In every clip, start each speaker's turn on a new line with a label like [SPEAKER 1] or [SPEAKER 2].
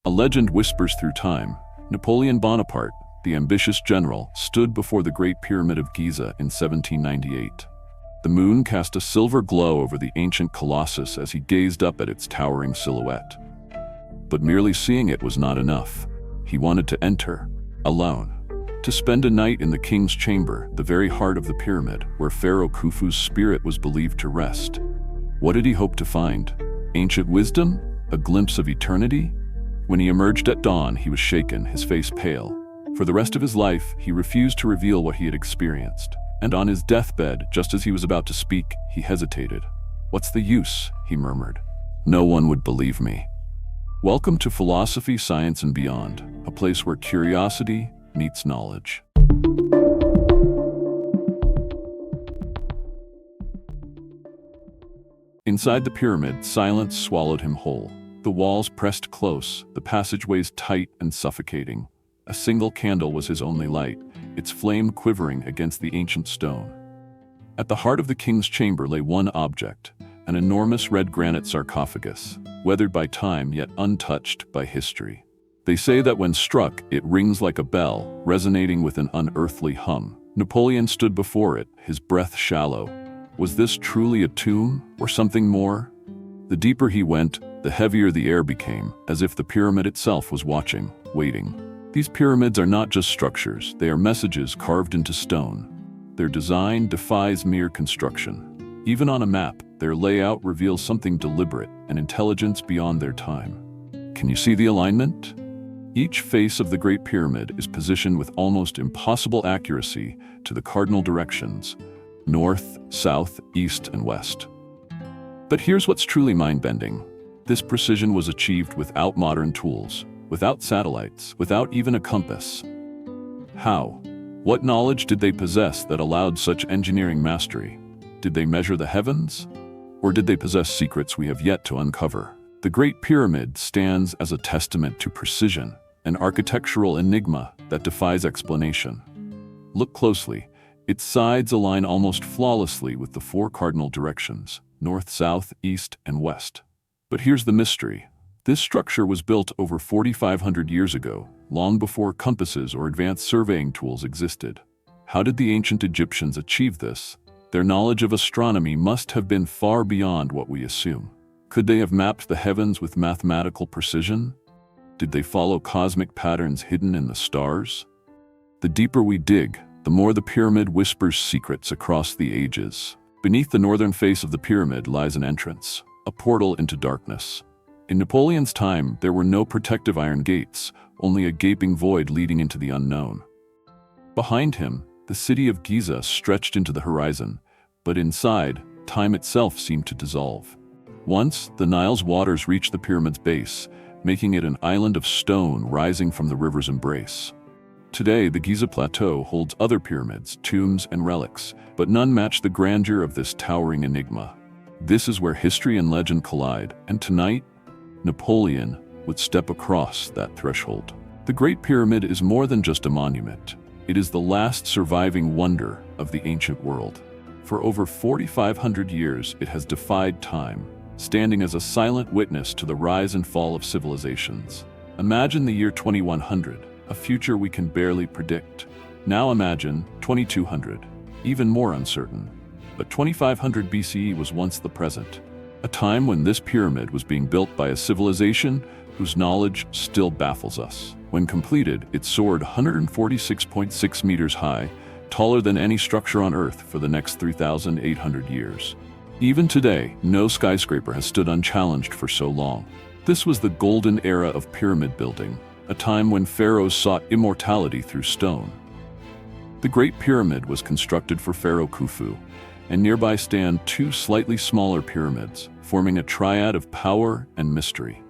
[SPEAKER 1] A legend whispers through time. Napoleon Bonaparte, the ambitious general, stood before the Great Pyramid of Giza in 1798. The moon cast a silver glow over the ancient colossus as he gazed up at its towering silhouette. But merely seeing it was not enough. He wanted to enter, alone, to spend a night in the king's chamber, the very heart of the pyramid, where Pharaoh Khufu's spirit was believed to rest. What did he hope to find? Ancient wisdom? A glimpse of eternity? When he emerged at dawn, he was shaken, his face pale. For the rest of his life, he refused to reveal what he had experienced. And on his deathbed, just as he was about to speak, he hesitated. "What's the use?" he murmured. "No one would believe me." Welcome to Philosophy, Science, and Beyond, a place where curiosity meets knowledge. Inside the pyramid, silence swallowed him whole. The walls pressed close, the passageways tight and suffocating. A single candle was his only light, its flame quivering against the ancient stone. At the heart of the king's chamber lay one object, an enormous red granite sarcophagus, weathered by time yet untouched by history. They say that when struck, it rings like a bell, resonating with an unearthly hum. Napoleon stood before it, his breath shallow. Was this truly a tomb, or something more? The deeper he went, the heavier the air became, as if the pyramid itself was watching, waiting. These pyramids are not just structures, they are messages carved into stone. Their design defies mere construction. Even on a map, their layout reveals something deliberate, an intelligence beyond their time. Can you see the alignment? Each face of the Great Pyramid is positioned with almost impossible accuracy to the cardinal directions: north, south, east, and west. But here's what's truly mind-bending. This precision was achieved without modern tools, without satellites, without even a compass. How? What knowledge did they possess that allowed such engineering mastery? Did they measure the heavens? Or did they possess secrets we have yet to uncover? The Great Pyramid stands as a testament to precision, an architectural enigma that defies explanation. Look closely. Its sides align almost flawlessly with the four cardinal directions: north, south, east, and west. But here's the mystery. This structure was built over 4,500 years ago, long before compasses or advanced surveying tools existed. How did the ancient Egyptians achieve this? Their knowledge of astronomy must have been far beyond what we assume. Could they have mapped the heavens with mathematical precision? Did they follow cosmic patterns hidden in the stars? The deeper we dig, the more the pyramid whispers secrets across the ages. Beneath the northern face of the pyramid lies an entrance, a portal into darkness. In Napoleon's time, there were no protective iron gates, only a gaping void leading into the unknown. Behind him, the city of Giza stretched into the horizon, but inside, time itself seemed to dissolve. Once, the Nile's waters reached the pyramid's base, making it an island of stone rising from the river's embrace. Today, the Giza Plateau holds other pyramids, tombs, and relics, but none match the grandeur of this towering enigma. This is where history and legend collide, and tonight, Napoleon would step across that threshold. The Great Pyramid is more than just a monument. It is the last surviving wonder of the ancient world. For over 4,500 years, it has defied time, standing as a silent witness to the rise and fall of civilizations. Imagine the year 2100, a future we can barely predict. Now imagine 2200, even more uncertain. But 2500 BCE was once the present, a time when this pyramid was being built by a civilization whose knowledge still baffles us. When completed, it soared 146.6 meters high, taller than any structure on Earth for the next 3,800 years. Even today, no skyscraper has stood unchallenged for so long. This was the golden era of pyramid building, a time when pharaohs sought immortality through stone. The Great Pyramid was constructed for Pharaoh Khufu, and nearby stand two slightly smaller pyramids, forming a triad of power and mystery.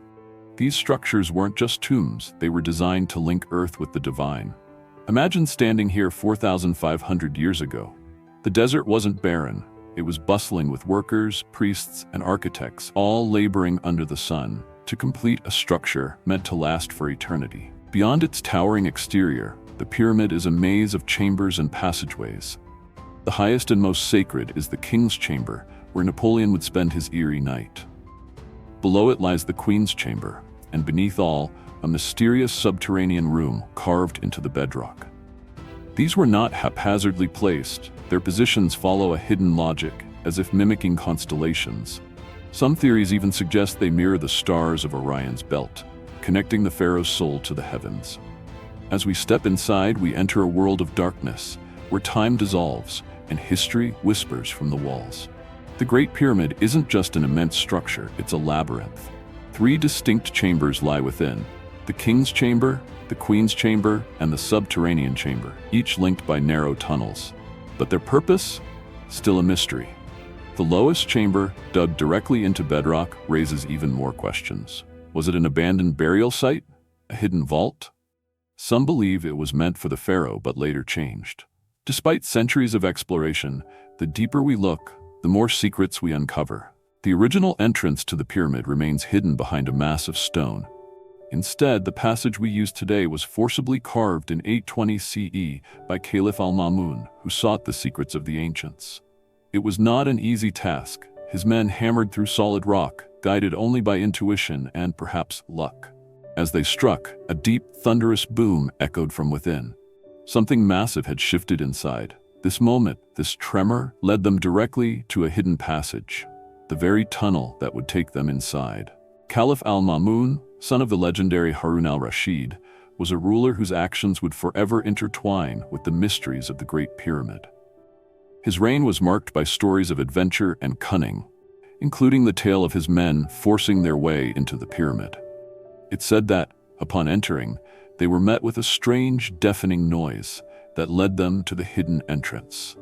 [SPEAKER 1] These structures weren't just tombs, they were designed to link Earth with the divine. Imagine standing here 4,500 years ago. The desert wasn't barren, it was bustling with workers, priests, and architects, all laboring under the sun to complete a structure meant to last for eternity. Beyond its towering exterior, the pyramid is a maze of chambers and passageways. The highest and most sacred is the king's chamber, where Napoleon would spend his eerie night. Below it lies the queen's chamber, and beneath all, a mysterious subterranean room carved into the bedrock. These were not haphazardly placed. Their positions follow a hidden logic, as if mimicking constellations. Some theories even suggest they mirror the stars of Orion's belt, connecting the pharaoh's soul to the heavens. As we step inside, we enter a world of darkness, where time dissolves and history whispers from the walls. The Great Pyramid isn't just an immense structure, it's a labyrinth. 3 distinct chambers lie within: the King's Chamber, the Queen's Chamber, and the Subterranean Chamber, each linked by narrow tunnels. But their purpose? Still a mystery. The lowest chamber, dug directly into bedrock, raises even more questions. Was it an abandoned burial site? A hidden vault? Some believe it was meant for the pharaoh but later changed. Despite centuries of exploration, the deeper we look, the more secrets we uncover. The original entrance to the pyramid remains hidden behind a mass of stone. Instead, the passage we use today was forcibly carved in 820 CE by Caliph al-Ma'mun, who sought the secrets of the ancients. It was not an easy task. His men hammered through solid rock, guided only by intuition and perhaps luck. As they struck, a deep, thunderous boom echoed from within. Something massive had shifted inside. This moment, this tremor, led them directly to a hidden passage, the very tunnel that would take them inside. Caliph al-Ma'mun, son of the legendary Harun al-Rashid, was a ruler whose actions would forever intertwine with the mysteries of the Great Pyramid. His reign was marked by stories of adventure and cunning, including the tale of his men forcing their way into the pyramid. It's said that, upon entering, they were met with a strange, deafening noise that led them to the hidden entrance.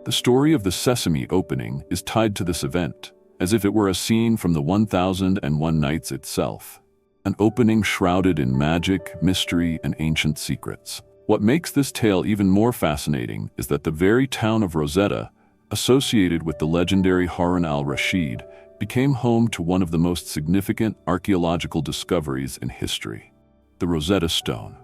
[SPEAKER 1] The story of the Sesame opening is tied to this event, as if it were a scene from the 1001 Nights itself, an opening shrouded in magic, mystery, and ancient secrets. What makes this tale even more fascinating is that the very town of Rosetta, associated with the legendary Harun al-Rashid, became home to one of the most significant archaeological discoveries in history: the Rosetta Stone.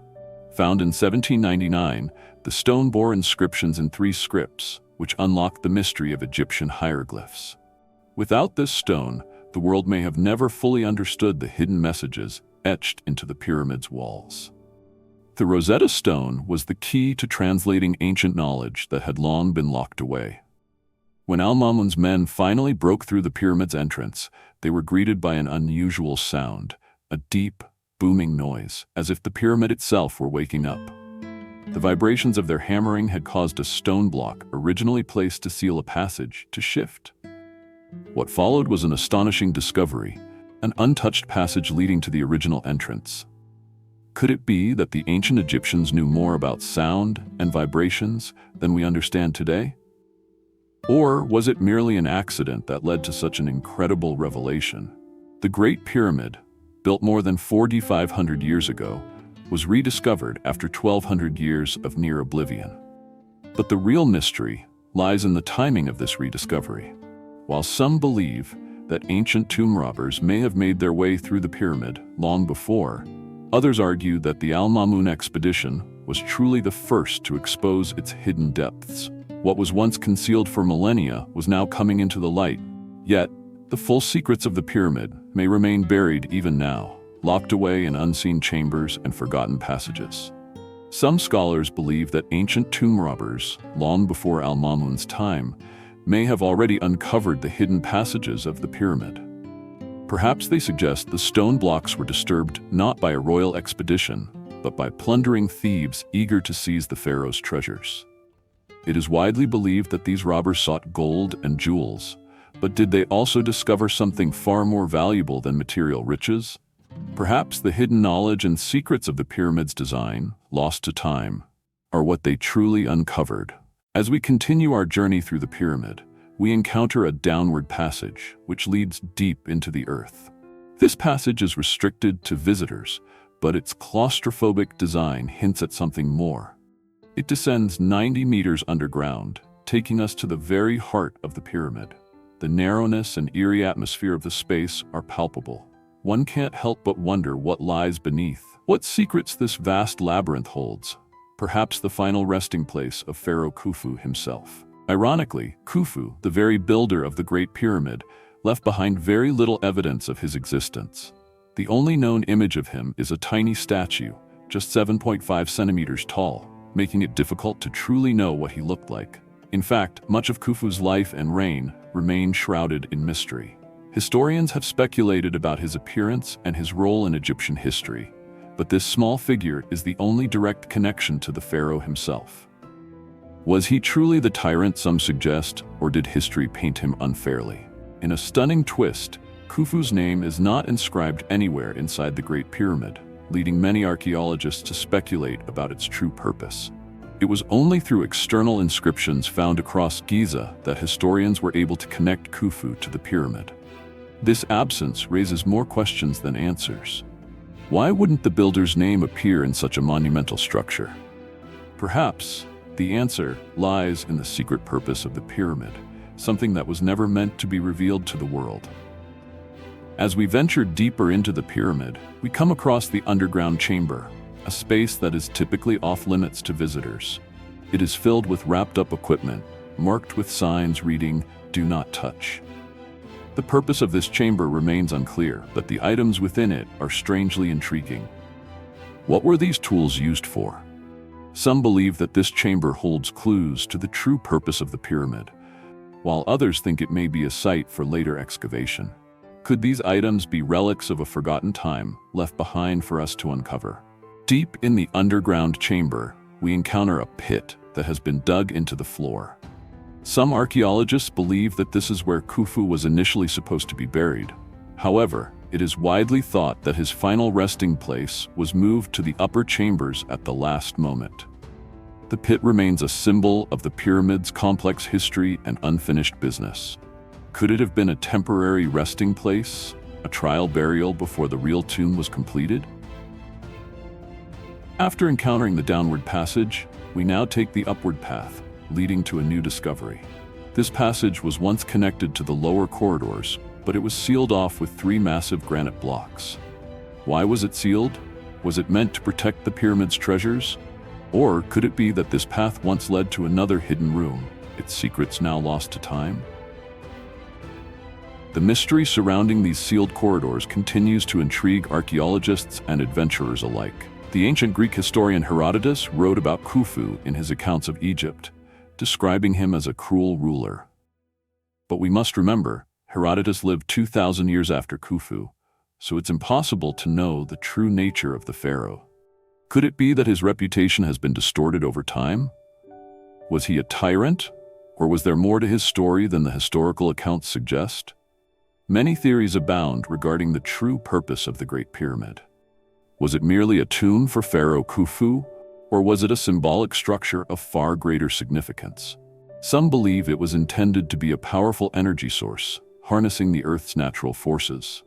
[SPEAKER 1] Found in 1799, the stone bore inscriptions in 3 scripts, which unlocked the mystery of Egyptian hieroglyphs. Without this stone, the world may have never fully understood the hidden messages etched into the pyramid's walls. The Rosetta Stone was the key to translating ancient knowledge that had long been locked away. When al-Ma'mun's men finally broke through the pyramid's entrance, they were greeted by an unusual sound, a deep, booming noise, as if the pyramid itself were waking up. The vibrations of their hammering had caused a stone block originally placed to seal a passage to shift. What followed was an astonishing discovery, an untouched passage leading to the original entrance. Could it be that the ancient Egyptians knew more about sound and vibrations than we understand today? Or was it merely an accident that led to such an incredible revelation? The Great Pyramid, built more than 4,500 years ago, was rediscovered after 1,200 years of near oblivion. But the real mystery lies in the timing of this rediscovery. While some believe that ancient tomb robbers may have made their way through the pyramid long before, others argue that the al-Ma'mun expedition was truly the first to expose its hidden depths. What was once concealed for millennia was now coming into the light. Yet, the full secrets of the pyramid may remain buried even now, locked away in unseen chambers and forgotten passages. Some scholars believe that ancient tomb robbers, long before al-Ma'mun's time, may have already uncovered the hidden passages of the pyramid. Perhaps they suggest the stone blocks were disturbed not by a royal expedition, but by plundering thieves eager to seize the pharaoh's treasures. It is widely believed that these robbers sought gold and jewels, but did they also discover something far more valuable than material riches? Perhaps the hidden knowledge and secrets of the pyramid's design, lost to time, are what they truly uncovered. As we continue our journey through the pyramid, we encounter a downward passage which leads deep into the earth. This passage is restricted to visitors, but its claustrophobic design hints at something more. It descends 90 meters underground, taking us to the very heart of the pyramid. The narrowness and eerie atmosphere of the space are palpable. One can't help but wonder what lies beneath. What secrets this vast labyrinth holds? Perhaps the final resting place of Pharaoh Khufu himself. Ironically, Khufu, the very builder of the Great Pyramid, left behind very little evidence of his existence. The only known image of him is a tiny statue, just 7.5 centimeters tall, making it difficult to truly know what he looked like. In fact, much of Khufu's life and reign remain shrouded in mystery. Historians have speculated about his appearance and his role in Egyptian history, but this small figure is the only direct connection to the pharaoh himself. Was he truly the tyrant some suggest, or did history paint him unfairly? In a stunning twist, Khufu's name is not inscribed anywhere inside the Great Pyramid, leading many archaeologists to speculate about its true purpose. It was only through external inscriptions found across Giza that historians were able to connect Khufu to the pyramid. This absence raises more questions than answers. Why wouldn't the builder's name appear in such a monumental structure? Perhaps the answer lies in the secret purpose of the pyramid, something that was never meant to be revealed to the world. As we venture deeper into the pyramid, we come across the underground chamber, a space that is typically off-limits to visitors. It is filled with wrapped-up equipment, marked with signs reading, "Do not touch." The purpose of this chamber remains unclear, but the items within it are strangely intriguing. What were these tools used for? Some believe that this chamber holds clues to the true purpose of the pyramid, while others think it may be a site for later excavation. Could these items be relics of a forgotten time left behind for us to uncover? Deep in the underground chamber, we encounter a pit that has been dug into the floor. Some archaeologists believe that this is where Khufu was initially supposed to be buried. However, it is widely thought that his final resting place was moved to the upper chambers at the last moment. The pit remains a symbol of the pyramid's complex history and unfinished business. Could it have been a temporary resting place, a trial burial before the real tomb was completed? After encountering the downward passage, we now take the upward path, leading to a new discovery. This passage was once connected to the lower corridors, but it was sealed off with 3 massive granite blocks. Why was it sealed? Was it meant to protect the pyramid's treasures? Or could it be that this path once led to another hidden room, its secrets now lost to time? The mystery surrounding these sealed corridors continues to intrigue archaeologists and adventurers alike. The ancient Greek historian Herodotus wrote about Khufu in his accounts of Egypt, describing him as a cruel ruler. But we must remember, Herodotus lived 2,000 years after Khufu, so it's impossible to know the true nature of the pharaoh. Could it be that his reputation has been distorted over time? Was he a tyrant, or was there more to his story than the historical accounts suggest? Many theories abound regarding the true purpose of the Great Pyramid. Was it merely a tomb for Pharaoh Khufu, or was it a symbolic structure of far greater significance? Some believe it was intended to be a powerful energy source, harnessing the Earth's natural forces.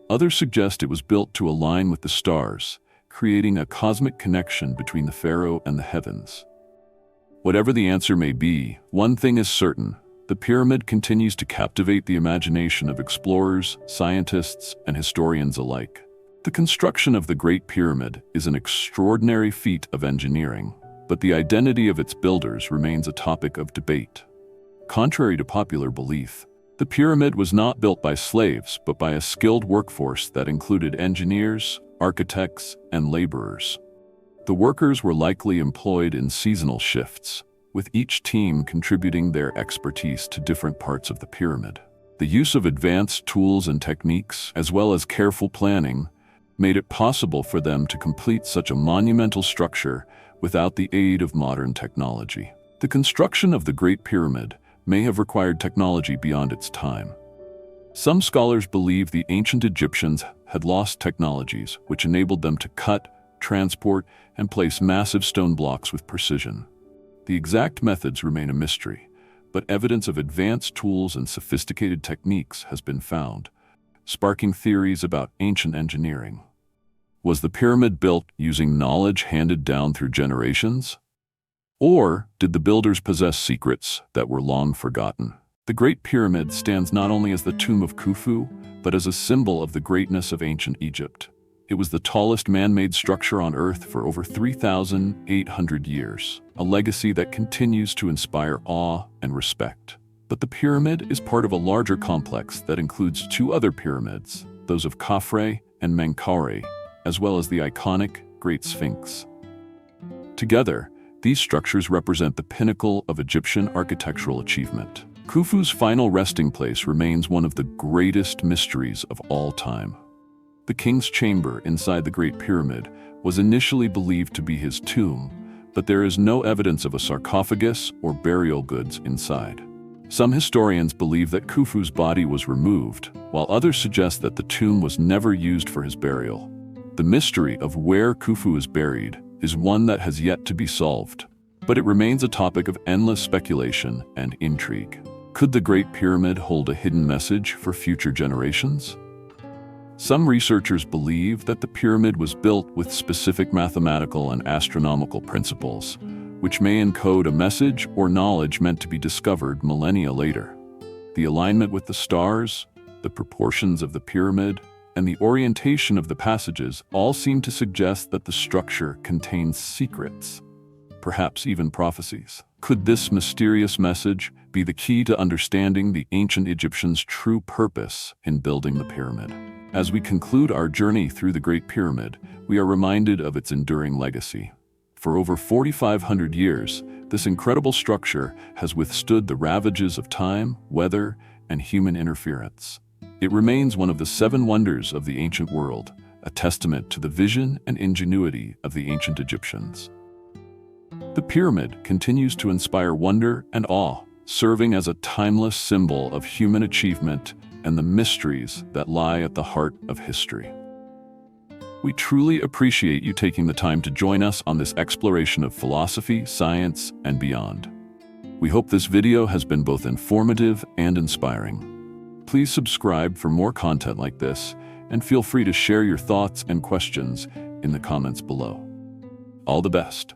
[SPEAKER 1] Others suggest it was built to align with the stars, creating a cosmic connection between the pharaoh and the heavens. Whatever the answer may be, one thing is certain: the pyramid continues to captivate the imagination of explorers, scientists, and historians alike. The construction of the Great Pyramid is an extraordinary feat of engineering, but the identity of its builders remains a topic of debate. Contrary to popular belief, the pyramid was not built by slaves, but by a skilled workforce that included engineers, architects, and laborers. The workers were likely employed in seasonal shifts, with each team contributing their expertise to different parts of the pyramid. The use of advanced tools and techniques, as well as careful planning, made it possible for them to complete such a monumental structure without the aid of modern technology. The construction of the Great Pyramid may have required technology beyond its time. Some scholars believe the ancient Egyptians had lost technologies which enabled them to cut, transport, and place massive stone blocks with precision. The exact methods remain a mystery, but evidence of advanced tools and sophisticated techniques has been found, sparking theories about ancient engineering. Was the pyramid built using knowledge handed down through generations? Or did the builders possess secrets that were long forgotten? The Great Pyramid stands not only as the tomb of Khufu, but as a symbol of the greatness of ancient Egypt. It was the tallest man-made structure on Earth for over 3,800 years, a legacy that continues to inspire awe and respect. But the pyramid is part of a larger complex that includes 2 other pyramids, those of Khafre and Menkaure, as well as the iconic Great Sphinx. Together, these structures represent the pinnacle of Egyptian architectural achievement. Khufu's final resting place remains one of the greatest mysteries of all time. The king's chamber inside the Great Pyramid was initially believed to be his tomb, but there is no evidence of a sarcophagus or burial goods inside. Some historians believe that Khufu's body was removed, while others suggest that the tomb was never used for his burial. The mystery of where Khufu is buried is one that has yet to be solved, but it remains a topic of endless speculation and intrigue. Could the Great Pyramid hold a hidden message for future generations? Some researchers believe that the pyramid was built with specific mathematical and astronomical principles, which may encode a message or knowledge meant to be discovered millennia later. The alignment with the stars, the proportions of the pyramid, and the orientation of the passages all seem to suggest that the structure contains secrets, perhaps even prophecies. Could this mysterious message be the key to understanding the ancient Egyptians' true purpose in building the pyramid? As we conclude our journey through the Great Pyramid, we are reminded of its enduring legacy. For over 4,500 years, this incredible structure has withstood the ravages of time, weather, and human interference. It remains one of the 7 wonders of the ancient world, a testament to the vision and ingenuity of the ancient Egyptians. The pyramid continues to inspire wonder and awe, serving as a timeless symbol of human achievement and the mysteries that lie at the heart of history. We truly appreciate you taking the time to join us on this exploration of philosophy, science, and beyond. We hope this video has been both informative and inspiring. Please subscribe for more content like this, and feel free to share your thoughts and questions in the comments below. All the best.